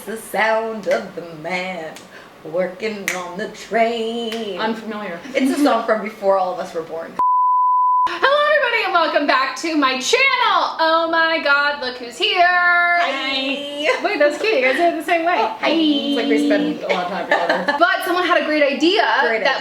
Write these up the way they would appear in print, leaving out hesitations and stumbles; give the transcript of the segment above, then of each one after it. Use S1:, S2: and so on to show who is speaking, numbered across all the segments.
S1: It's the sound of the man working on the train.
S2: Unfamiliar.
S1: It's a song from before all of us were born.
S2: Hello everybody and welcome back to my channel. Oh my god, look who's here.
S1: Hi.
S2: Wait, that's cute. You guys did it the same way. Hi.
S1: It's like we spend a lot of time together.
S2: But someone had a great idea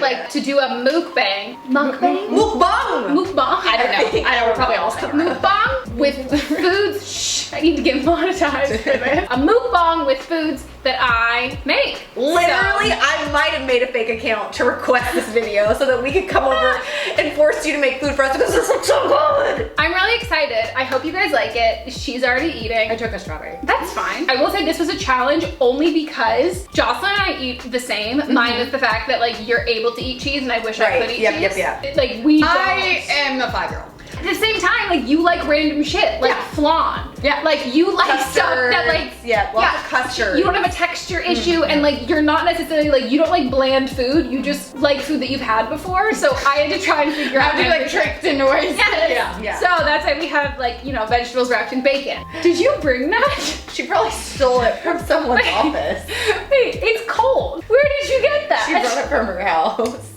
S2: like to do a mukbang. Mukbang?
S1: Mukbang!
S2: Mukbang?
S1: I don't know. I know, we're probably all saying it.
S2: Mukbang with foods. Shh, I need to get monetized for this. A mukbang with foods that I make.
S1: Literally, I might have made a fake account to request this video so that we could come over and force you to make food for us because this looks so good.
S2: I'm really excited. I hope you guys like it. She's already eating.
S1: I took a strawberry.
S2: That's fine. I will say this was a challenge only because Jocelyn and I eat the same, minus the fact that like you're able to eat cheese and I wish I could eat cheese.
S1: Yep.
S2: Like we don't.
S1: I am the 5-year-old.
S2: At the same time, like you like random shit, like flan.
S1: Yeah.
S2: Like you like stuff that like
S1: lots of custard.
S2: You don't have a texture issue and like you're not necessarily like you don't like bland food. You just like food that you've had before. So I had to try and figure out.
S1: How to like tricked into ways.
S2: Yes.
S1: Yeah.
S2: So that's why we have like, you know, vegetables wrapped in bacon. Did you bring that?
S1: She probably stole it from someone's office.
S2: Wait, it's cold. Where did you get that?
S1: She brought it from her house.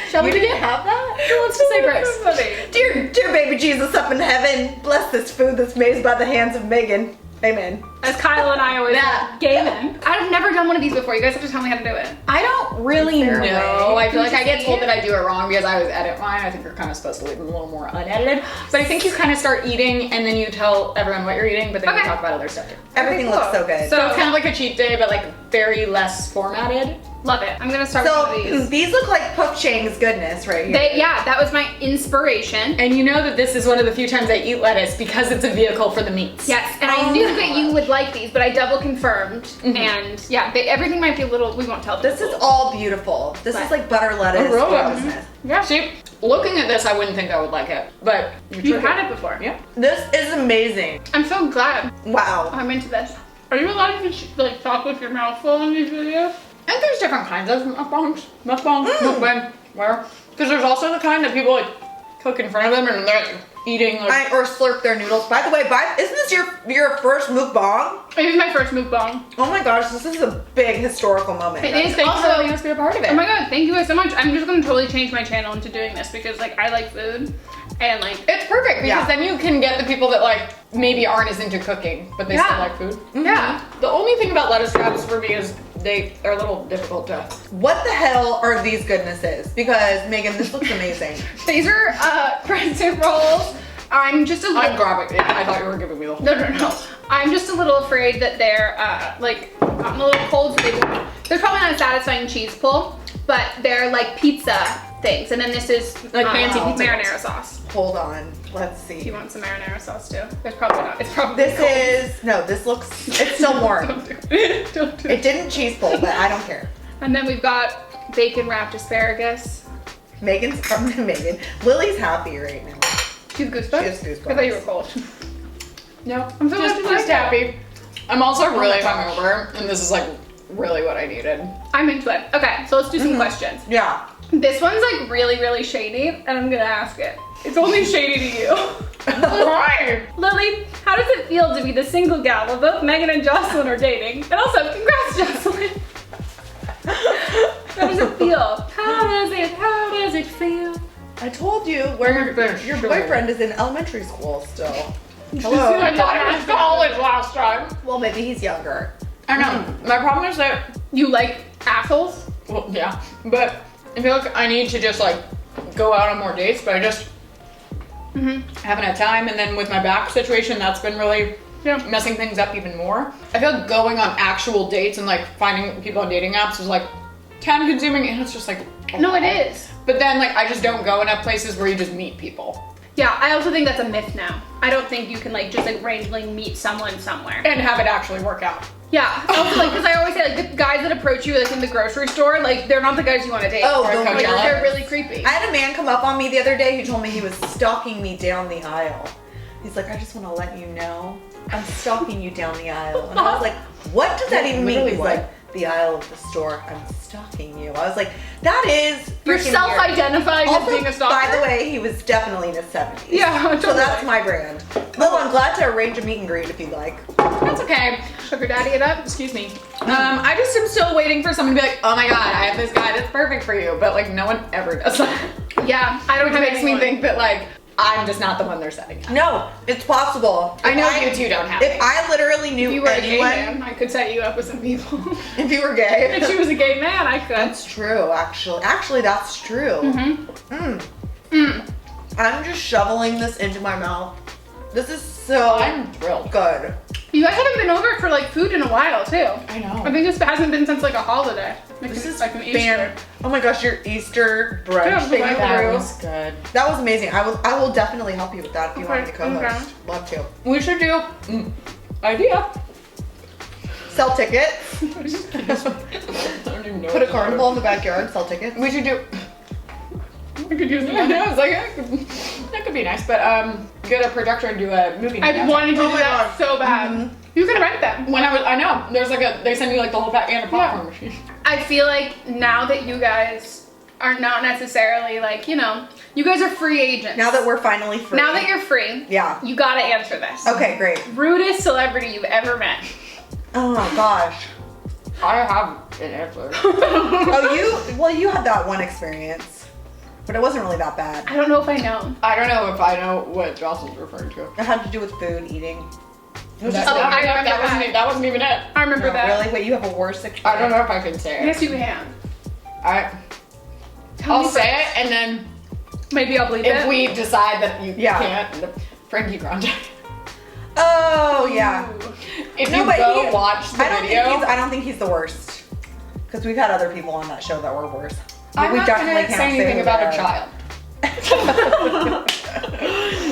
S2: Shall we
S1: didn't have that?
S2: So let's just say grace.
S1: Dear baby Jesus up in heaven, bless this food that's made by the hands of Meghan. Amen.
S2: As Kyle and I always say, gay men. I've never done one of these before. You guys have to tell me how to do it.
S1: I don't really know. I feel like I get told that
S3: I do it wrong because I always edit mine. I think you're kind of supposed to leave them a little more unedited. But I think you kind of start eating and then you tell everyone what you're eating, but then you talk about other stuff too.
S1: Everything looks so good.
S3: So it's kind of like a cheat day, but like very less formatted.
S2: Love it. I'm gonna start with one of
S1: these look like Puff Chang's goodness right here.
S2: That was my inspiration.
S3: And you know that this is one of the few times I eat lettuce because it's a vehicle for the meats.
S2: Yes, and I knew that you would like these, but I double confirmed. And yeah, everything might be a little, we won't tell them.
S1: This is all beautiful. This is like butter lettuce.
S2: Yeah.
S3: See, looking at this, I wouldn't think I would like it, but
S2: you've had it before.
S3: Yeah.
S1: This is amazing.
S2: I'm so glad.
S1: Wow.
S2: I'm into this. Are you allowed to like talk with your mouth full in these videos?
S3: I think there's different kinds of mukbang, where? Because there's also the kind that people like cook in front of them and they're eating like...
S1: or slurp their noodles. By the way, isn't this your first mukbang?
S2: It is my first mukbang.
S1: Oh my gosh, this is a big historical moment.
S2: It is.
S3: Thanks for letting us be a part of it.
S2: Oh my god, thank you guys so much. I'm just gonna totally change my channel into doing this because like I like food and like...
S3: It's perfect because then you can get the people that like maybe aren't as into cooking, but they still like food.
S2: Yeah.
S3: The only thing about lettuce wraps for me is they are a little difficult to...
S1: What the hell are these goodnesses? Because Meghan, this looks amazing.
S2: These are crescent rolls. I'm just a little...
S3: I'm grabbing it. I thought you were giving me the whole...
S2: No. I'm just a little afraid that they're like gotten a little cold, so they're probably not a satisfying cheese pull, but they're like pizza things. And then this is
S3: like fancy pizza
S2: marinara sauce.
S1: Hold on, let's see.
S2: Do you want some marinara sauce too? There's probably not. It's probably
S1: this looks, it's still warm.
S2: Don't do it. Don't do it.
S1: It didn't cheese pull, but I don't care.
S2: And then we've got bacon wrapped asparagus.
S1: Meghan. Lily's happy right now.
S2: She's goosebumps?
S1: She has goosebumps.
S2: I thought you were cold.
S3: No,
S2: I'm so
S3: just happy. I'm also really hungover, and this is like really what I needed.
S2: I'm into it. Okay, so let's do some questions.
S1: Yeah.
S2: This one's like really, really shady, and I'm gonna ask it. It's only shady to you.
S3: Why?
S2: Lily, how does it feel to be the single gal while both Meghan and Joslyn are dating? And also, congrats, Joslyn. How does it feel? How does it feel?
S1: I told you where your boyfriend is in elementary school still.
S3: Hello. I thought it was college last time.
S1: Well, maybe he's younger.
S3: I know. My problem is that...
S2: You like assholes?
S3: Well, yeah. But I feel like I need to just like go out on more dates, but I just haven't had time. And then with my back situation, that's been really messing things up even more. I feel like going on actual dates and like finding people on dating apps is like time consuming, and it's just like...
S2: No, it is.
S3: But then like I just don't go enough places where you just meet people.
S2: Yeah, I also think that's a myth now. I don't think you can like just like randomly meet someone somewhere.
S3: And have it actually work out.
S2: Yeah, also like, because I always say like the guys that approach you like in the grocery store, like they're not the guys you want to date.
S1: Oh,
S2: like, they're really creepy.
S1: I had a man come up on me the other day who told me he was stalking me down the aisle. He's like, I just want to let you know I'm stalking you down the aisle. And I was like, what does that even mean? He's like, the aisle of the store, I'm stalking you. I was like, that is
S2: You're self-identifying as being a stalker?
S1: By the way, he was definitely in his 70s.
S2: Yeah, totally.
S1: So that's my brand. Well, I'm glad to arrange a meet and greet if you'd like.
S3: That's okay.
S2: Sugar daddy it up.
S3: Excuse me. I just am still waiting for someone to be like, oh my god, I have this guy that's perfect for you. But like, no one ever does that.
S2: Yeah, I don't
S3: Which
S2: have
S3: makes me
S2: anyone.
S3: think that like, I'm just not the one they're setting up.
S1: No, it's possible.
S3: I know you two don't have
S1: If
S3: it.
S1: I literally knew
S2: If you were a gay
S1: anyone,
S2: man, I could set you up with some people.
S1: if you were gay.
S2: If she was a gay man, I could.
S1: That's true, actually. Actually, that's true. I'm just shoveling this into my mouth. This is so
S3: I'm thrilled.
S1: good.
S2: You guys haven't been over for like food in a while too.
S3: I know.
S2: I think this hasn't been since like a holiday. Like,
S1: This is
S2: like an Easter.
S1: Oh my gosh, your Easter brunch
S2: Yeah,
S1: thing
S2: that
S3: That
S1: through.
S3: was good.
S1: That was amazing. I will definitely help you with that if you want me to
S2: Okay,
S1: co-host. Love to.
S3: We should do idea.
S1: Sell tickets.
S3: I don't even know
S1: Put
S3: what
S1: a carnival in the backyard. Sell tickets.
S3: We should do.
S2: We could use
S3: I
S2: that.
S3: was like, that could be nice, but get a projector and do a movie night.
S2: I wanted to
S1: Oh
S2: do
S1: my
S2: that
S1: God.
S2: so bad. You can rent them.
S3: When I know, there's like they send you like the whole pack and a popcorn machine.
S2: I feel like now that you guys are not necessarily like, you know, you guys are free agents.
S1: Now that we're finally free.
S2: Now that you're free,
S1: Yeah.
S2: you gotta answer this.
S1: Okay, great.
S2: Rudest celebrity you've ever met.
S1: Oh my gosh.
S3: I have an answer.
S1: Oh, you had that one experience, but it wasn't really that bad.
S2: I don't know if I know.
S3: I don't know if I know what Jocelyn's referring to.
S1: It had to do with food, eating. It was
S3: That,
S1: just
S2: Oh, I remember
S3: that wasn't even it.
S2: I remember
S1: no,
S2: that.
S1: really? Wait, you have a worse experience?
S3: I don't know if I can say it.
S2: Yes, you can. Tell
S3: I'll
S2: me
S3: say it, and then
S2: Maybe I'll believe
S3: if
S2: it.
S3: we decide that you
S1: Yeah.
S3: can't, Frankie Grande.
S1: Oh yeah.
S3: If
S1: No,
S3: you
S1: but
S3: go watch the video,
S1: I don't think he's the worst. Because we've had other people on that show that were worse.
S3: I'm
S1: we
S3: not
S1: definitely
S3: gonna
S1: can't
S3: say anything
S1: who
S3: about
S1: they
S3: a
S1: are.
S3: child.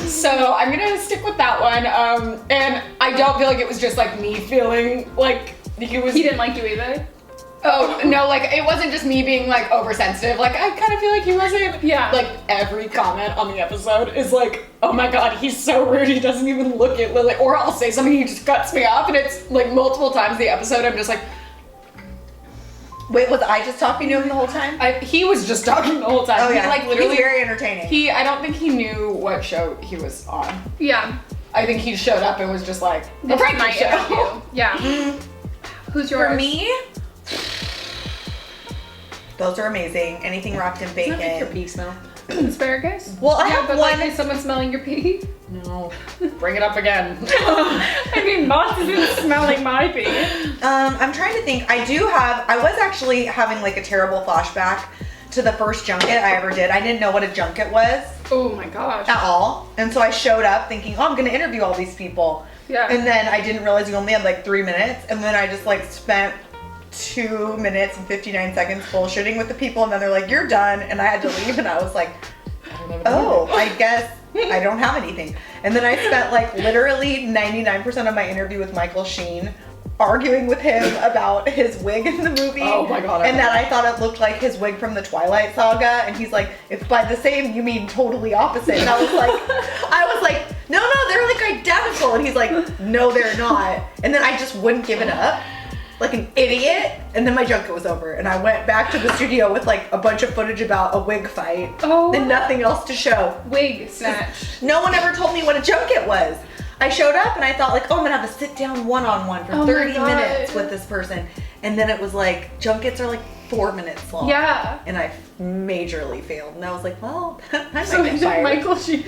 S3: So I'm gonna stick with that one. And I don't feel like it was just like me feeling like he was.
S2: He didn't like you either.
S3: Oh no, like it wasn't just me being like oversensitive. Like I kind of feel like he wasn't.
S2: Yeah.
S3: Like every comment on the episode is like, oh my god, he's so rude. He doesn't even look at Lily. Or I'll say something, he just cuts me off, and it's like multiple times the episode. I'm just like,
S1: Wait, was I just talking to him the whole time?
S3: he was just talking the whole time.
S1: Oh yeah,
S3: He, like literally.
S1: he's very entertaining.
S3: I don't think he knew what show he was on.
S2: Yeah.
S3: I think he showed up and was just like, the
S2: This is
S3: Frankie
S2: my
S3: show.
S2: interview. Yeah. Who's yours?
S1: For me, those are amazing. Anything wrapped in
S3: Does that make your
S1: bacon.
S3: pee smell?
S2: Asparagus?
S1: Well, I
S2: yeah,
S1: have
S2: but
S1: one.
S2: like, is someone smelling your pee?
S3: No. Bring it up again.
S2: I mean, Moss isn't smelling my pee.
S1: I'm trying to think. I was actually having like a terrible flashback to the first junket I ever did. I didn't know what a junket was
S2: Oh my gosh.
S1: at all. And so I showed up thinking, oh, I'm going to interview all these people.
S2: Yeah.
S1: And then I didn't realize you only had like 3 minutes. And then I just like spent 2 minutes and 59 seconds bullshitting with the people. And then they're like, you're done. And I had to leave. And I was like,
S3: I don't know
S1: oh, I guess I don't have anything. And then I spent like literally 99% of my interview with Michael Sheen arguing with him about his wig in the movie.
S3: Oh my God,
S1: And that I thought it looked like his wig from the Twilight Saga. And he's like, if by the same you mean totally opposite. And I was like, no, they're like identical. And he's like, no, they're not. And then I just wouldn't give it up. Like an idiot, and then my junket was over, and I went back to the studio with like a bunch of footage about a wig fight, and nothing else to show.
S2: Wig snatched.
S1: No one ever told me what a junket was. I showed up and I thought like, oh, I'm gonna have a sit down one-on-one for
S2: Oh my
S1: 30
S2: God.
S1: minutes with this person, and then it was like junkets are like 4 minutes long.
S2: Yeah.
S1: And I majorly failed, and I was like, well, I might
S2: So
S1: get
S2: is
S1: fired.
S2: it Michael Sheen?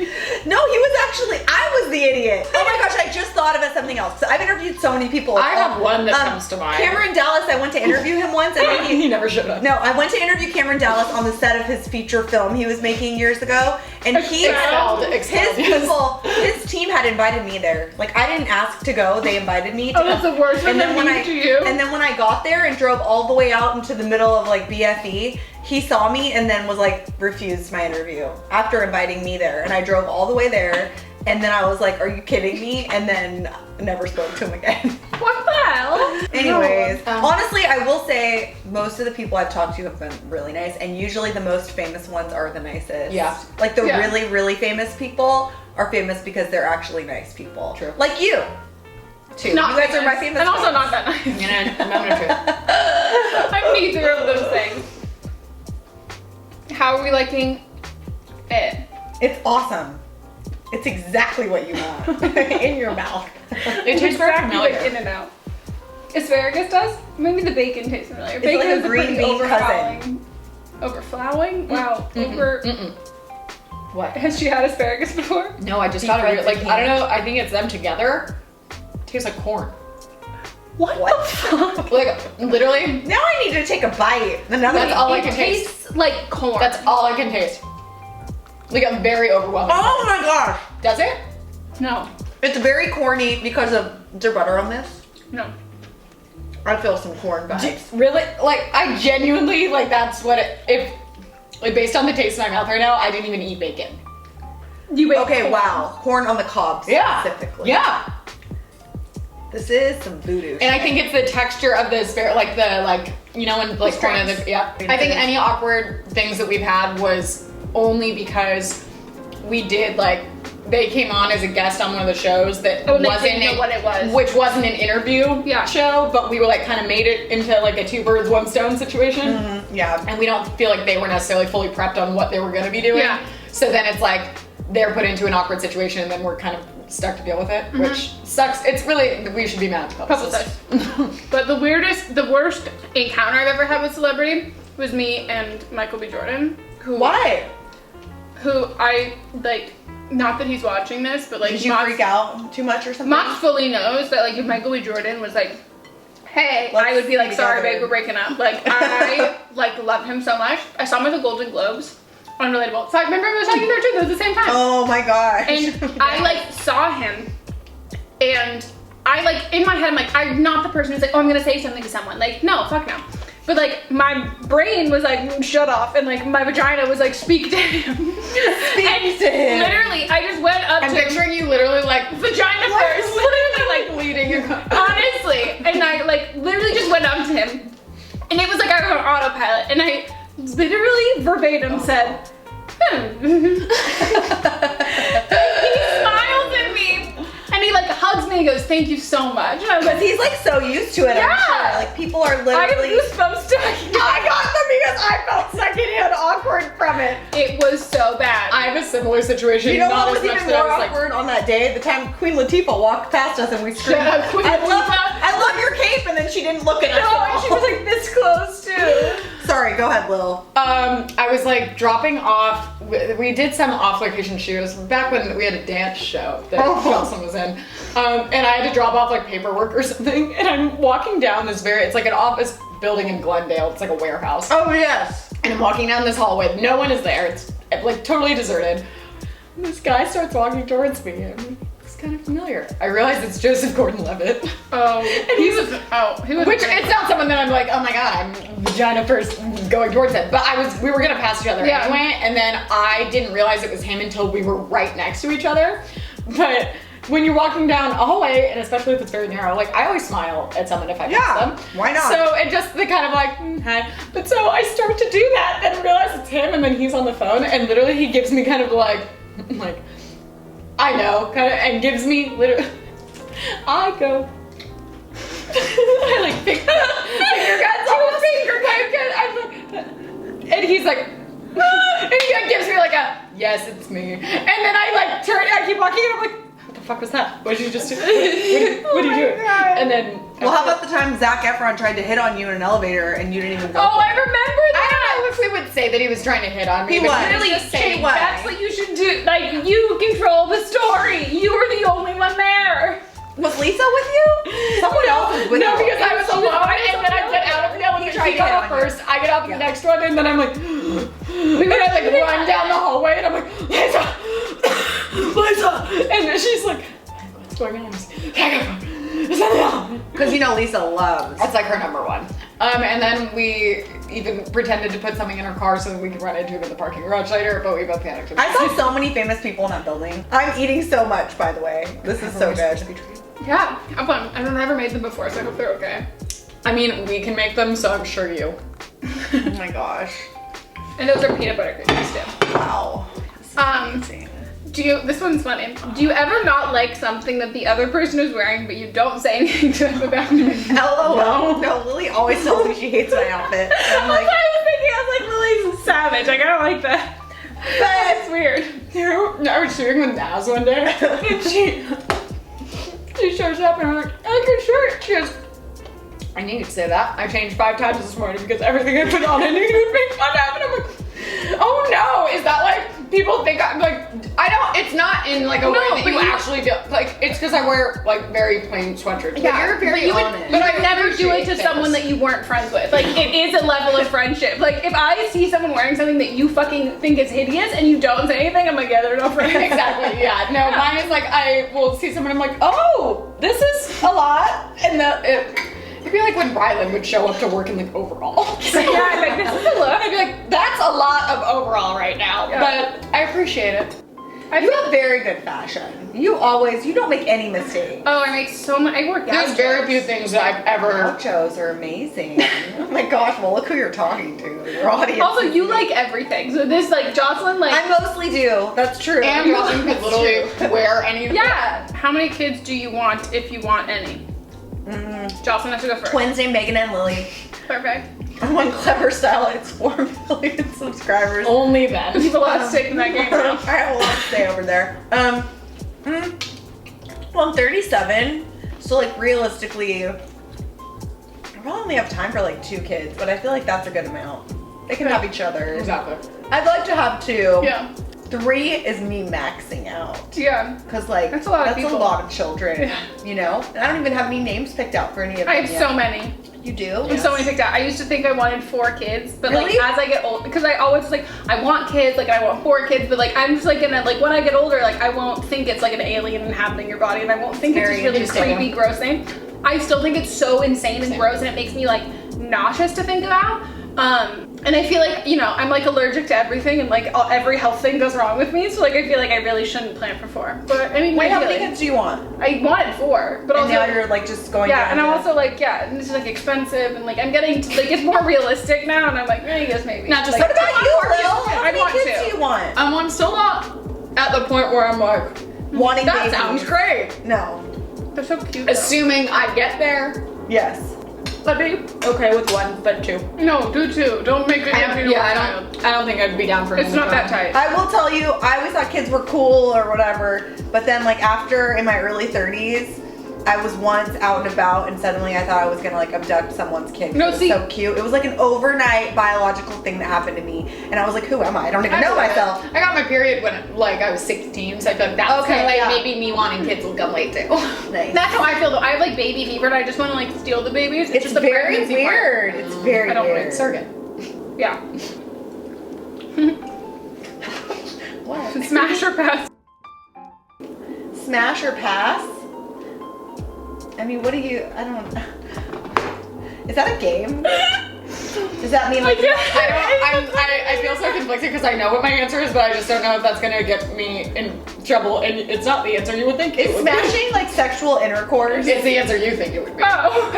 S1: No, he was actually, I was the idiot. Oh my gosh, I just thought of something else. So I've interviewed so many people.
S3: I have one that comes to mind.
S1: Cameron Dallas, I went to interview him once, and then
S3: He never showed up.
S1: No, I went to interview Cameron Dallas on the set of his feature film he was making years ago, and he
S3: Expelled,
S1: his
S3: yes.
S1: people, his team had invited me there. Like I didn't ask to go; they invited me. To
S2: Oh, that's the worst when
S1: And then
S2: they
S1: when
S2: mean
S1: I
S2: to you.
S1: and then when I got there and drove all the way out into the middle of like BFE, he saw me and then was like refused my interview after inviting me there, and I drove all the way there. And then I was like, are you kidding me? And then never spoke to him again.
S2: What the hell?
S1: Anyways,
S3: No,
S1: honestly, I will say most of the people I've talked to have been really nice, and usually the most famous ones are the nicest.
S3: Yeah.
S1: Like the
S2: Yeah.
S1: really, really famous people are famous because they're actually nice people.
S3: True.
S1: Like you, too.
S2: Not
S1: you guys are my
S2: famous,
S1: famous
S2: and also
S1: friends.
S2: not that nice.
S3: I'm gonna try.
S2: I'm neither of those things. How are we liking it?
S1: It's awesome. It's exactly what you want in your mouth.
S3: It tastes very
S2: Exactly
S3: familiar.
S2: like In-N-Out. Asparagus does? Maybe the bacon tastes familiar.
S1: It's
S2: Bacon
S1: like a
S2: is
S1: green
S2: pretty
S1: bean
S2: overflowing. Overflowing? Wow.
S3: What?
S2: Has she had asparagus before?
S3: No, I just
S1: Deep
S3: thought
S1: fried
S3: it like,
S1: zucchini.
S3: I don't know, I think it's them together. Tastes like corn.
S2: What the fuck?
S3: Like, literally,
S1: Now I need to take a bite. Another
S3: That's all I
S2: It
S3: can taste.
S2: tastes like corn.
S3: That's all I can taste. Like, I'm very overwhelming.
S1: Oh my gosh.
S3: Does it?
S2: No.
S1: It's very corny because of, is there butter on this?
S2: No.
S1: I feel some corn vibes.
S3: Really? Like, I genuinely, like, that's what it, if, like, based on the taste in my mouth right now, I didn't even eat bacon.
S2: You ate
S1: Okay,
S2: corn.
S1: wow. Corn on the cob
S3: Yeah.
S1: specifically.
S3: Yeah.
S1: This is some voodoo.
S3: And I think it's the texture of the asparagus, like the, like, you know, when, like, corn of the, yeah. I think any awkward things that we've had was only because we did, like, they came on as a guest on one of the shows that
S2: Oh, and they
S3: wasn't
S2: didn't know what it was.
S3: which wasn't an interview
S2: Yeah.
S3: show, but we were like kind of made it into like a two birds, one stone situation.
S1: Yeah.
S3: And we don't feel like they were necessarily fully prepped on what they were gonna be doing.
S2: Yeah.
S3: So then it's like they're put into an awkward situation and then we're kind of stuck to deal with it, which sucks. It's really, we should be mad at publicists.
S2: But the worst encounter I've ever had with celebrity was me and Michael B. Jordan.
S1: Why?
S2: Who I, like, not that he's watching this, but like,
S1: Did you
S2: Mott's-
S1: freak out too much or something?
S2: Mott fully knows that, like, if Michael B. Jordan was like, hey,
S1: Let's
S2: I would be like,
S1: be
S2: sorry,
S1: together.
S2: babe, we're breaking up. Like, I, like, love him so much. I saw him at the Golden Globes. Unrelatable. So I remember I was talking to her too, it was the same time.
S1: Oh my gosh.
S2: And I, like, saw him, and I, like, in my head, I'm like, I'm not the person who's like, oh, I'm gonna say something to someone. Like, no, fuck no. But, like, my brain was like, shut off, and, like, my vagina was like, speak to him.
S1: Speak to him.
S2: Literally, I just went up
S3: I'm
S2: to him.
S3: picturing you literally like
S2: Vagina first. Literally, like,
S3: bleeding.
S2: honestly. And I, like, literally just went up to him. And it was like I was on autopilot. And I literally verbatim said, He smiles at me. And he, like, hugs me and goes, thank you so much. And I was like,
S1: He's like so used to it, I'm
S2: Yeah.
S1: sure. Like people are
S2: I have
S1: literally.
S2: goosebumps talking about
S1: I got them because I felt secondhand awkward from it.
S2: it. It was so bad.
S3: I have a similar situation.
S1: You know
S3: not
S1: what
S3: as
S1: was
S3: much
S1: even
S3: that I
S1: more
S3: was, like,
S1: awkward on that day? The time Queen Latifah walked past us and we screamed,
S2: Shut up, Queen
S1: I
S2: Latifah."
S1: love your cape, and then she didn't look at us
S2: No,
S1: at
S2: and
S1: all.
S2: she was like this close too.
S1: Sorry, go ahead, Lil.
S3: I was like dropping off. We did some off-location shoots back when we had a dance show that Joslyn was in, and I had to drop off like paperwork or something. And I'm walking down this it's like an office building in Glendale. It's like a warehouse.
S1: Oh yes.
S3: And I'm walking down this hallway. No one is there. It's like totally deserted. And this guy starts walking towards me, and it's kind of familiar. I realize it's Joseph Gordon-Levitt.
S2: Oh,
S3: And he was which it's not someone that I'm like, oh my god, I'm vagina first going towards it. But we were gonna pass each other
S2: Yeah.
S3: anyway, and then I didn't realize it was him until we were right next to each other. But when you're walking down a hallway, and especially if it's very narrow, like I always smile at someone if I pass them.
S1: Why not?
S3: So it just the kind of like, hi. But so I start to do that, and realize it's him, and then he's on the phone, and literally he gives me kind of like I know, kind of, and gives me literally. I go. I like finger guns. I'm like, and he's like, and he like gives me like a yes, it's me. And then I like turn, I keep walking, and I'm like, what the fuck was that? What did you just do? What are you doing?
S2: God.
S3: And then.
S1: Well, how about the time Zac Efron tried to hit on you in an elevator and you didn't even go?
S2: Oh, I remember
S3: I
S2: that.
S3: don't know if we would say that he was trying to hit on me.
S1: He
S3: but
S1: was.
S2: Really,
S3: just saying
S2: Kate,
S1: what?
S2: that's what you should do. Like, you control the story. You were the only one there.
S1: Was Lisa with you? Someone else was with you.
S3: No, because I was
S2: She was
S3: alone,
S2: by
S3: and then I get out of the elevator.
S1: tried
S3: He
S1: to hit
S3: got off
S1: on you.
S3: first. I get off the next one, and then I'm like, and I like run down the hallway, and I'm like, Lisa, and then she's like, what's going on? Is something wrong?
S1: Because you know Lisa loves.
S3: That's like her number one. And then we even pretended to put something in her car so that we could run into him in the parking garage later, but we both panicked.
S1: I saw so many famous people in that building. I'm eating so much, by the way. This is so good.
S2: Yeah, have fun. I've never made them before, so I hope they're okay.
S3: I mean, we can make them, so I'm sure you.
S1: Oh my gosh.
S2: And those are peanut butter cookies too.
S1: Wow. Amazing.
S2: This one's funny. Do you ever not like something that the other person is wearing, but you don't say anything to them about it?
S1: LOL. No, Lily always tells me she hates my outfit. And I'm
S2: That's
S1: like,
S2: what I was thinking. I was like, Lily's savage. Like, I don't like that. That's weird.
S3: I was shooting with Naz one day, and she shows up, and I'm like, I like your shirt. She goes, I need to say that. I changed 5 times this morning because everything I put on I knew you would make fun of. And I'm like, oh no, is that like, people think I'm like, I don't, it's not in like a way that you actually do. Like, it's because I wear like very plain sweatshirts.
S1: Yeah, you're very honest.
S2: But I never do it to someone that you weren't friends with. Like, it is a level of friendship. Like, if I see someone wearing something that you fucking think is hideous and you don't say anything, I'm like, yeah, they're no friends.
S3: Exactly, yeah. No, mine is like, I will see someone, I'm like, oh, this is a lot. And it'd be like when Rylan would show up to work in like overalls.
S2: Yeah, I'm like, this is a look.
S3: I'd be like, that's a lot of overall right now, but I appreciate it.
S1: You have very good fashion. You don't make any mistakes.
S2: Oh, I make so much. I work.
S3: There's very few things that I've ever.
S1: Gauchos are amazing. Oh my gosh! Well, look who you're talking to. Your audience.
S2: Also, you like everything. So this, like, Joslyn, like.
S1: I mostly do. That's true.
S3: And Joslyn could literally wear anything.
S2: Yeah. How many kids do you want if you want any? Joslyn has to go first.
S1: Twins named Meghan and Lily.
S2: Perfect.
S1: I'm on Clever Style. It's 4 million subscribers.
S3: Only then.
S2: You have a lot of stake in that game now.
S1: I have a lot to say over there. Well, I'm 37, so like realistically, I probably only have time for like 2 kids, but I feel like that's a good amount. They can have each other.
S3: Exactly.
S1: I'd like to have 2.
S2: Yeah.
S1: 3 is me maxing out.
S2: Yeah.
S1: Cause like
S2: That's a lot of people.
S1: a lot of children.
S2: Yeah.
S1: You know, and I don't even have any names picked out for any of them.
S2: I have
S1: yet.
S2: so many.
S1: You do?
S2: I have so many picked out. I used to think I wanted 4 kids, but
S1: Really?
S2: like as I get old, because I always like I want kids, like I want 4 kids, but like I'm just like gonna like when I get older, like I won't think it's like an alien inhabiting your body, and I won't think it's
S1: Very
S2: this really
S1: interesting.
S2: creepy, gross thing. I still think it's so insane and gross, and it makes me like nauseous to think about. And I feel like, you know, I'm like allergic to everything, and like every health thing goes wrong with me. So like I feel like I really shouldn't plan for 4. But I mean,
S1: Wait, how many
S2: ideally,
S1: kids do you want?
S2: I wanted 4, but
S1: And
S2: also
S1: now you're like just going.
S2: yeah,
S1: down
S2: and I'm
S1: to-
S2: also like, yeah, and it's like expensive, and like I'm getting to, like it's more realistic now, and I'm like, I guess maybe.
S3: Not just
S2: like,
S1: What about you, Lil? How
S2: I
S1: many
S2: want
S1: kids
S2: 2.
S1: do you want?
S3: I'm still not at the point where I'm like,
S1: Wanting
S3: that
S1: babies.
S3: sounds great.
S1: No.
S2: They're so cute. Though.
S3: Assuming I get there,
S1: Yes.
S3: I'd be okay with 1, but 2.
S2: No, do 2. Don't make it
S3: I
S2: into
S3: don't,
S2: a
S3: I
S2: child.
S3: don't think I'd be down for
S2: It's
S3: another
S2: not that
S3: child.
S2: tight.
S1: I will tell you, I always thought kids were cool or whatever, but then like after in my early 30s, I was once out and about and suddenly I thought I was gonna like abduct someone's kid.
S2: No,
S1: It was
S2: see-
S1: so cute. It was like an overnight biological thing that happened to me, and I was like, who am I? I don't even know myself.
S3: I got my period when like I was 16, so I feel like that's
S1: Okay,
S3: kind of like
S1: yeah.
S3: maybe me wanting kids will come late too.
S1: Nice.
S2: That's how I feel though. I have like baby fever, and I just want to like steal the babies.
S1: It's
S2: just the
S1: very
S2: pregnancy part.
S1: weird. It's very
S2: I don't
S1: weird.
S2: like
S3: Surrogate.
S2: Yeah.
S1: What?
S2: Smash or pass.
S1: Smash or pass? I mean, what do you? I don't. Is that a game? Does that mean like?
S3: I feel so conflicted because I know what my answer is, but I just don't know if that's gonna get me in trouble. And it's not the answer you would think.
S1: Is smashing like sexual intercourse?
S3: It's the answer you think it would be.
S2: Oh.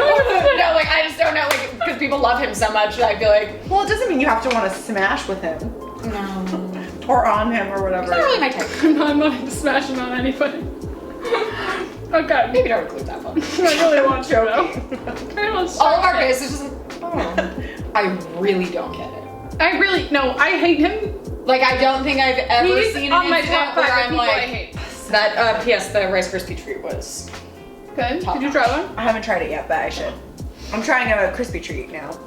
S3: No, like I just don't know, like because people love him so much. I feel like
S1: Well, it doesn't mean you have to want to smash with him
S3: no,
S1: or on him or whatever.
S3: not really my type.
S2: I'm not wanting to smash it on anybody. Okay.
S3: Maybe don't include that one.
S2: I really want to though. I want
S3: All of our faces just. I really don't get it.
S2: I really no. I hate him.
S3: Like I don't think I've ever
S2: He's
S3: seen
S2: on
S3: an
S2: my
S3: incident
S2: top 5
S3: where
S2: of
S3: I'm
S2: people I
S3: like
S2: hate.
S3: that. P.S. The Rice Krispie treat was.
S2: Good.
S3: Top
S2: Did you try one?
S1: I haven't tried it yet, but I should. I'm trying a crispy treat now.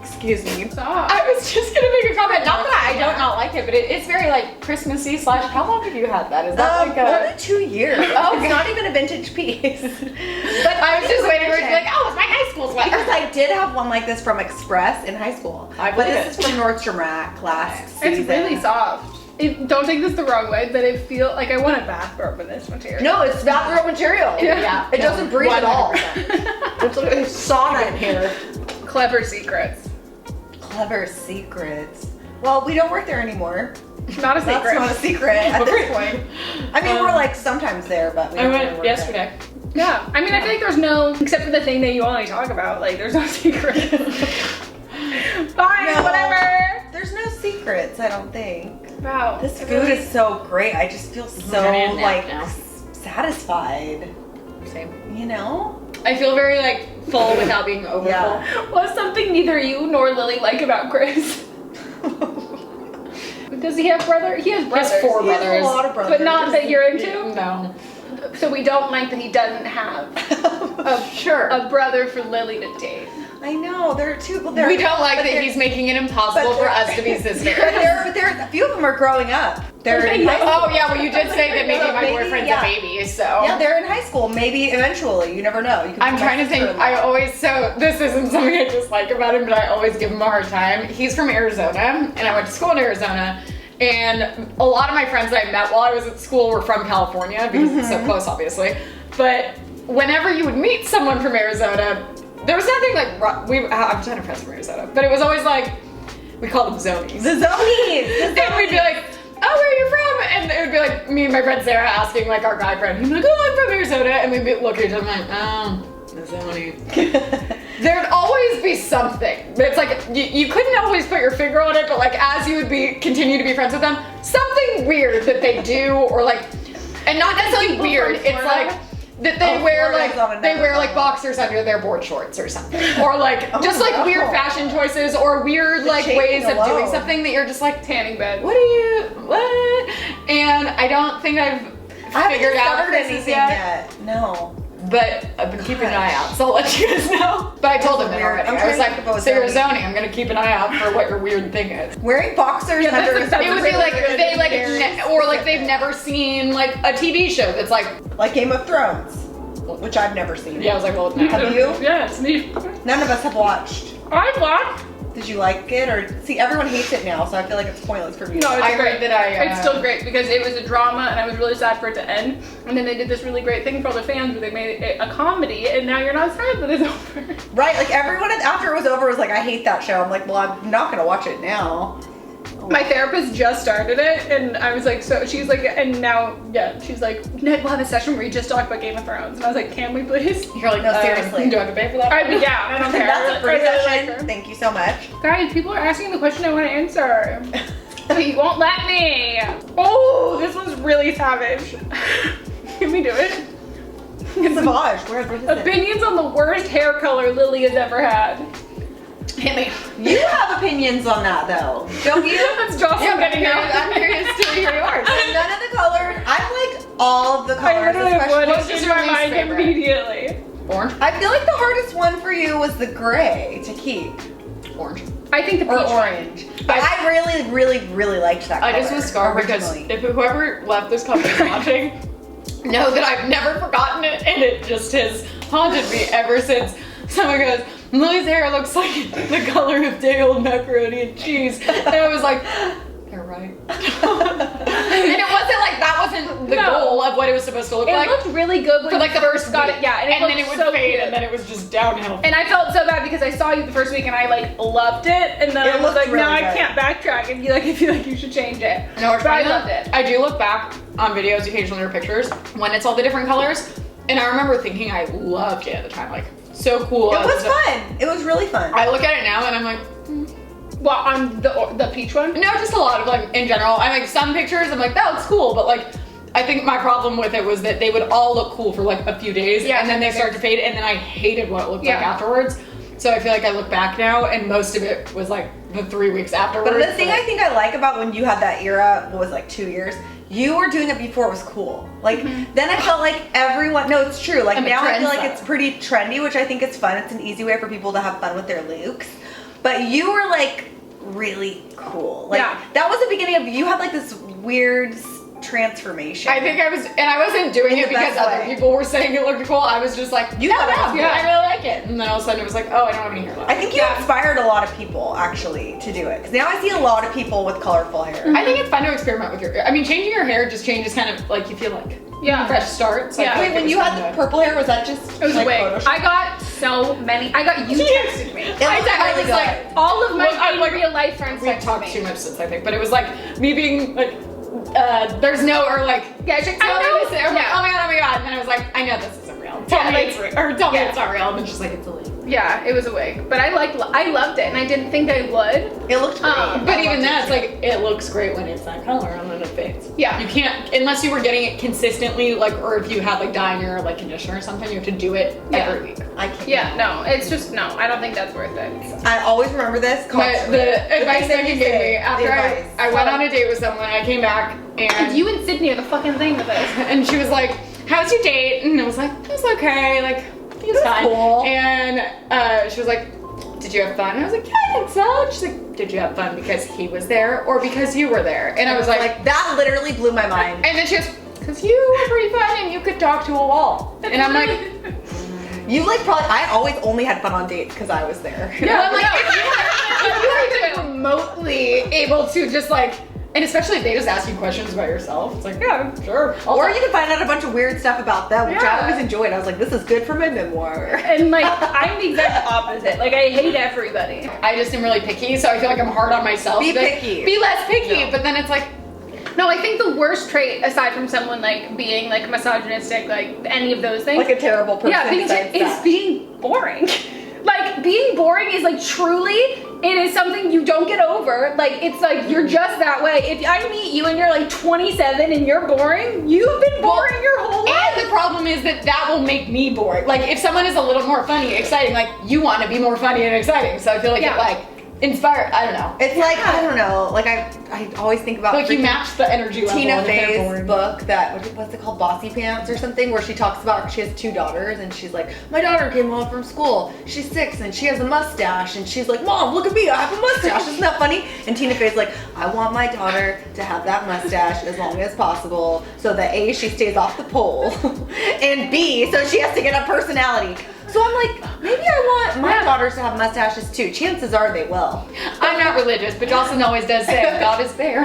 S1: Excuse me.
S2: Stop.
S3: I was just gonna make a comment. Not that I don't not like it, but it's very like Christmassy / how long have you had that? Is that like a?
S1: Only 2 years.
S3: Oh,
S1: It's not even a vintage piece.
S3: But I was just waiting for it to be like, oh, it's my high school sweater.
S1: Because I did have one like this from Express in high school.
S3: I
S1: But
S3: believe
S1: this is from Nordstrom Rack last season.
S2: It's really soft. Don't take this the wrong way, but I feel like I want a bathrobe in this material.
S1: No, it's bathrobe material.
S2: Yeah.
S1: It doesn't breathe at all.
S3: 100%.
S1: It's like sauna in here.
S2: Clever secrets.
S1: Clever secrets. Well, we don't work there anymore.
S2: Not a secret.
S1: That's not a secret at this point. I mean, we're like sometimes there, but we
S3: I
S1: don't really
S3: went
S1: work
S3: yesterday.
S2: Yeah. I mean, I feel like there's no, except for the thing that you only talk about, like there's no secret. Fine,
S1: No.
S2: whatever.
S1: There's no secrets, I don't think.
S2: Wow.
S1: This food is so great. I just feel so
S3: gonna nap
S1: like
S3: now.
S1: satisfied.
S3: Same.
S1: You know?
S3: I feel very like full without being overfull.
S1: Yeah.
S2: What's something neither you nor Lily like about Chris? Does he have brother? He has brothers.
S3: He has 4
S1: He has
S3: brothers.
S1: a lot of brothers.
S2: But not that you're into?
S3: No.
S2: So we don't like that he doesn't have a brother for Lily to date.
S1: I know, they're too.
S3: We don't like that he's making it impossible for us to be sisters.
S1: But a few of them are growing up. They're in high school.
S3: Oh yeah, well you did say that maybe my boyfriend's a baby, so.
S1: Yeah, they're in high school. Maybe eventually. You never know. You
S3: I'm trying to think. This isn't something I dislike about him, but I always give him a hard time. He's from Arizona, and I went to school in Arizona. And a lot of my friends that I met while I was at school were from California because it's so close, obviously. But whenever you would meet someone from Arizona, there was nothing like I have a ton of friends from Arizona, but it was always like we called them zonies.
S1: The zonies.
S3: And we'd be like, "Oh, where are you from?" And it would be like me and my friend Sarah asking like our guy friend. He'd be like, "Oh, I'm from Arizona," and we'd be look at each other like, "Oh, the zonies." There'd always be something. It's like you couldn't always put your finger on it, but like as you would continue to be friends with them, something weird that they do, or like, and not necessarily weird. It's like that they wear like boxers under their board shorts or something, or like just like weird fashion choices or weird like ways of doing something that you're just like
S2: tanning bed.
S3: What? And I don't think I've figured out
S1: anything yet. No.
S3: But I've been keeping an eye out, so I'll let you guys know. But I told him that already. I was like, so you're zoning, I'm gonna keep an eye out for what your weird thing is.
S1: Wearing boxers under
S3: it would be like they like or like they've never seen like a TV show that's like
S1: Game of Thrones, which I've never seen.
S3: Yeah, I was like, well, no.
S1: Have you?
S2: Yeah, it's neat.
S1: None of us have watched.
S2: I watched.
S1: Did you like it, or see? Everyone hates it now, so I feel like it's pointless for me.
S2: No, it's great.
S3: It's
S2: still great because it was a drama, and I was really sad for it to end. And then they did this really great thing for all the fans, where they made it a comedy, and now you're not sad that it's over.
S1: Right? Like everyone after it was over was like, "I hate that show." I'm like, "Well, I'm not gonna watch it now."
S2: My therapist just started it, and I was like, so she's like, and now, yeah, she's like, Ned, we'll have a session where you just talk about Game of Thrones. And I was like, can we please?
S3: You're like,
S1: no, seriously.
S3: Do I have to pay for that?
S2: I'd be down. I don't care.
S1: That's a free session.
S2: Like
S1: Thank you so much.
S2: Guys, people are asking the question I want to answer. But you won't let me. Oh, this was really savage. Can we do it?
S1: Savage. Where is it?
S2: Opinions on the worst hair color Lily has ever had.
S3: Hit me.
S1: You have opinions on that though, don't you?
S2: That's Jocelyn getting out.
S3: I'm curious to hear yours.
S1: None of the colors. I like all of the colors.
S2: I literally
S1: especially
S2: put it in my mind
S3: favorite?
S2: Immediately.
S3: Orange.
S1: I feel like the hardest one for you was the gray to keep.
S3: Orange.
S2: I think the
S1: Or
S2: peach
S1: orange. But I really, really, really liked that color.
S3: I just was scarred because if whoever left this company watching know that I've never forgotten it, and it just has haunted me ever since. Someone goes, Lily's hair looks like the color of day old macaroni and cheese. And I was like, they're right. And it wasn't like that wasn't the goal of what it was supposed to look like.
S2: It looked really good when
S3: for like the first
S2: got
S3: week.
S2: it, yeah,
S3: and then it would
S2: so
S3: fade,
S2: cute.
S3: and then it was just downhill.
S2: And I felt so bad because I saw you the first week and I like loved it, and then
S1: It
S2: I was
S1: looked
S2: like,
S1: really
S2: no, I
S1: good.
S2: can't backtrack. And you like, I feel like you should change it.
S3: No,
S2: but I loved it.
S3: I do look back on videos occasionally or pictures when it's all the different colors, and I remember thinking I loved it at the time, like so cool.
S1: It was fun. It was really fun.
S3: I look at it now and I'm like,
S2: Well, on the peach one?
S3: no, just a lot of like in general. I like some pictures. I'm like, that looks cool, but like, I think my problem with it was that they would all look cool for like a few days, and then they start to fade, and then I hated what it looked like afterwards. So I feel like I look back now, and most of it was like the 3 weeks afterwards.
S1: But the thing I think I like about when you had that era, what was like 2 years, you were doing it before it was cool. Like, then I felt like everyone, no, it's true. Like now I feel like it's pretty trendy, which I think is fun. It's an easy way for people to have fun with their looks. But you were like really cool. Like that was the beginning of, you had like this weird transformation.
S3: I think I was, and I wasn't doing it because other people were saying it looked cool. I was just like,
S1: you thought it was
S3: I really like it. And then all of a sudden it was like, oh, I don't have any hair left.
S1: I think you inspired a lot of people actually to do it. Because now I see a lot of people with colorful hair.
S3: I think it's fun to experiment with your hair. I mean, changing your hair just changes kind of like you feel like a fresh start. So
S1: Wait, when you had the purple hair, was that just
S2: It was
S1: like
S2: a wig.
S1: Photoshop?
S2: I got so many. You texted me.
S1: I was
S2: like, all of my real life friends
S3: We've
S2: texted
S3: talked
S2: me.
S3: too much since, I think, but it was like me being like, there's no, or like,
S2: Yeah, she's like,
S3: I know.
S2: yeah.
S3: Oh my god, and then I was like, I know this isn't real. Tell me it's real, or tell me it's not real. And then she's like, it's a leak.
S2: Yeah, it was a wig, but I loved it, and I didn't think I would.
S1: It looked great.
S3: But even that's like, it looks great when it's that color and then it fades.
S2: Yeah.
S3: You can't, unless you were getting it consistently, like, or if you had like dye in your like conditioner or something, you have to do it every week.
S1: I can't.
S2: Yeah, no, it's just, no, I don't think that's worth it.
S1: I always remember this.
S3: But the advice that you gave me after
S1: advice.
S3: I went on a date with someone, I came back and
S2: You and Sydney are the fucking thing with us.
S3: and she was like, "How's your date?" And I was like, "It was okay, like it was fine."
S1: cool.
S3: And she was like, "Did you have fun?" And I was like, "Yeah, I think so." She's like, "Did you have fun because he was there or because you were there?" And I was like,
S1: that literally blew my mind.
S3: and then she goes, "Because you were pretty fun and you could talk to a wall." And I'm like,
S1: You like probably. I always only had fun on dates because I was there.
S3: yeah, I'm like, if you were even remotely able to just like, and especially if they just ask you questions about yourself, it's like, yeah, sure.
S1: Or you can find out a bunch of weird stuff about them, which
S2: Yeah.
S1: I always enjoyed. I was like, this is good for my memoir.
S2: And like, I'm the exact opposite. Like, I hate everybody.
S3: I just am really picky, so I feel like I'm hard on myself.
S1: Be
S3: Like,
S1: picky.
S3: Be less picky,
S1: No.
S3: but then it's like,
S2: No, I think the worst trait, aside from someone like being like misogynistic, like any of those things,
S1: Like a terrible person.
S2: yeah,
S1: besides
S2: is
S1: that.
S2: being boring. Like, being boring is like truly, it is something you don't get over. Like, it's like you're just that way. If I meet you and you're like 27 and you're boring, you've been boring your whole life.
S3: and the problem is that will make me bored. Like, if someone is a little more funny, exciting, like, you want to be more funny and exciting. So I feel like
S2: Yeah.
S3: it, like, inspire, I don't know.
S1: It's like, I don't know, like I always think about
S3: Like, you
S1: freaking
S3: match the energy level.
S1: Tina
S3: and if they're
S1: Fey's
S3: boring.
S1: book that, what's it called, Bossy Pants or something, where she talks about, she has 2 daughters and she's like, my daughter came home from school, she's 6 and she has a mustache, and she's like, Mom, look at me, I have a mustache, isn't that funny? And Tina Fey's like, I want my daughter to have that mustache as long as possible so that A, she stays off the pole, and B, so she has to get a personality. So I'm like, maybe I want my daughters to have mustaches too. Chances are they will.
S3: I'm not religious, but Jocelyn always does say, God is fair.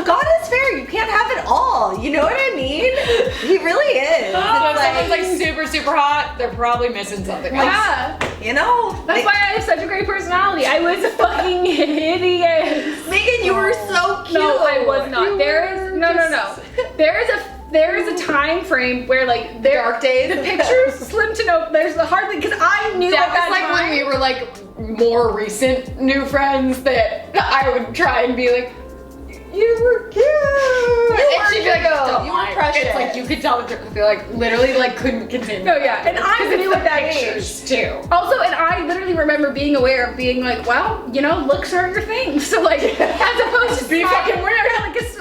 S1: God is fair. You can't have it all. You know what I mean? He really is.
S3: So
S1: It's
S3: if someone's like super, super hot, they're probably missing something.
S2: Yeah.
S1: you know.
S2: That's why I have such a great personality. I was fucking hideous.
S1: Megan, you were so cute.
S2: No, I was not.
S1: You
S2: There is
S1: were
S2: no.
S1: just-
S2: There is a time frame where like
S1: Dark days.
S2: the pictures slim to no. There's hardly because I knew
S3: That
S2: at that
S3: was like
S2: time.
S3: when we were like more recent new friends that I would try and be like, you were cute. And she'd be like, "Don't
S1: You were
S3: lie."
S1: precious.
S3: It's like you could tell the truth. I feel like literally like couldn't contain.
S2: No, yeah, and I knew at that age.
S3: Pictures too.
S2: Also, and I literally remember being aware of being like, well, you know, looks are your thing. So like, as opposed to
S3: Be fucking weird.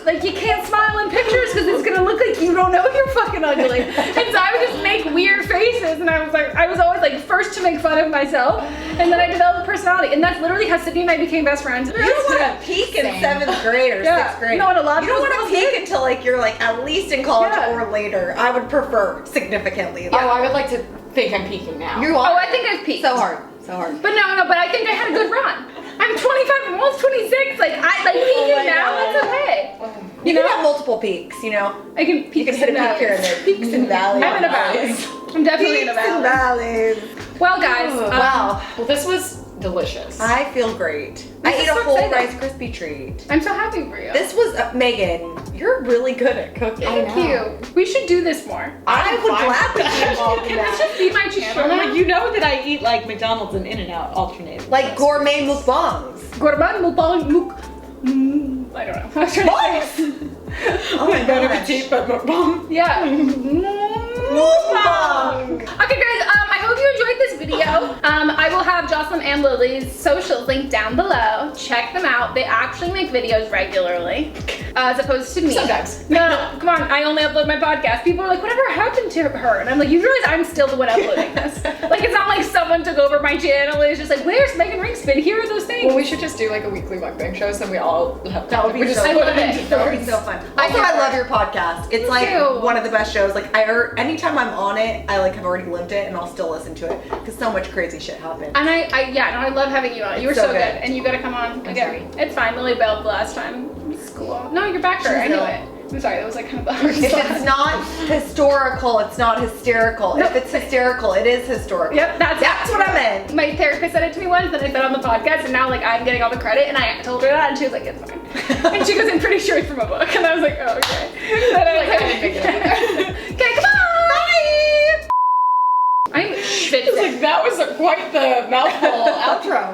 S2: like you can't smile in pictures because it's gonna look like you don't know you're fucking ugly. And so I would just make weird faces, and I was always like first to make fun of myself, and then I developed a personality, and that's literally how Sydney and I became best friends.
S1: You don't want to peak in
S3: Same.
S1: 7th grade or
S2: Yeah.
S1: 6th grade.
S2: No, and a lot of
S1: you don't
S2: those
S1: want to
S2: girls
S1: peak until like you're like at least in college
S2: Yeah.
S1: or later. I would prefer significantly.
S3: Oh, I would like to think I'm peaking now.
S1: You
S2: Oh,
S1: are.
S2: I think I've peaked.
S1: So hard. So hard.
S2: But no, but I think I had a good run. I'm 25, I'm almost 26. Like I like
S1: Oh
S2: peaking
S1: my
S2: now.
S1: God.
S2: It's okay.
S1: You
S2: know?
S1: can have multiple peaks, you know.
S2: I can peak
S1: You can hit a
S2: and
S1: peak
S2: valleys.
S1: pyramid. Peaks and valleys.
S2: I'm in a valley. I'm definitely in a
S1: Peaks and
S2: valley.
S1: valleys.
S2: Well, guys.
S1: Wow.
S3: Well, this was delicious.
S1: I feel great. I
S2: is
S1: ate a
S2: so
S1: whole
S2: exciting.
S1: Rice Krispie treat.
S2: I'm so happy for you.
S1: This was Megan. You're really good at cooking.
S2: Thank you. We should do this more.
S1: I would
S3: fine
S1: gladly
S3: with
S1: be
S3: that.
S1: involved in
S2: Can this
S1: that.
S2: just be my channel?
S4: I'm like, you know that I eat like McDonald's and In-N-Out alternated.
S1: Like gourmet mukbangs.
S2: Gourmand mukbang muk. I don't know. I was trying to say it.
S1: Oh my
S3: Bon
S1: gosh.
S3: appetit, but mukbang.
S2: Yeah.
S1: Mukbang.
S2: Okay, guys. I hope you enjoyed this video. I will have Jocelyn and Lily's socials linked down below. Check them out. They actually make videos regularly, as opposed to me.
S3: Sometimes.
S2: No, come on. I only upload my podcast. People are like, whatever happened to her? And I'm like, you realize I'm still the one uploading this. Like, it's not like someone took over my channel. It's just like, where's Meghan Rienks been? Here are those things.
S3: Well, we should just do like a weekly mukbang show, so then we all have
S1: That would be
S3: we just
S1: so
S3: split
S2: fun.
S3: it into
S1: That would be
S3: thirds.
S1: so fun. Also, I love your podcast. It's like
S2: too.
S1: one of the best shows. Like anytime I'm on it, I like have already lived it, and I'll still listen to it because so much crazy shit happens.
S2: And I love having you on. You were
S1: So
S2: so good.
S1: good.
S2: And you gotta come on again.
S1: sorry.
S2: It's fine. Lily bailed the last time. It's cool. No, you're back her. I knew
S1: ill.
S2: it. I'm sorry, that was like kind of the hardest
S1: If
S2: one.
S1: it's not historical, it's not hysterical.
S2: No.
S1: If it's hysterical, it is historical.
S2: Yep,
S1: That's what I meant.
S2: My therapist said it to me once, then I said it on the podcast, and now like I'm getting all the credit, and I told her that, and she was like, it's fine. And she goes, I'm pretty sure it's from a book, and I was like, oh, okay. Then I was
S3: Like, I didn't make it up.
S2: Okay, come on! Bye! I'm
S3: It's
S2: schwitzing.
S3: like that was quite the mouthful outro.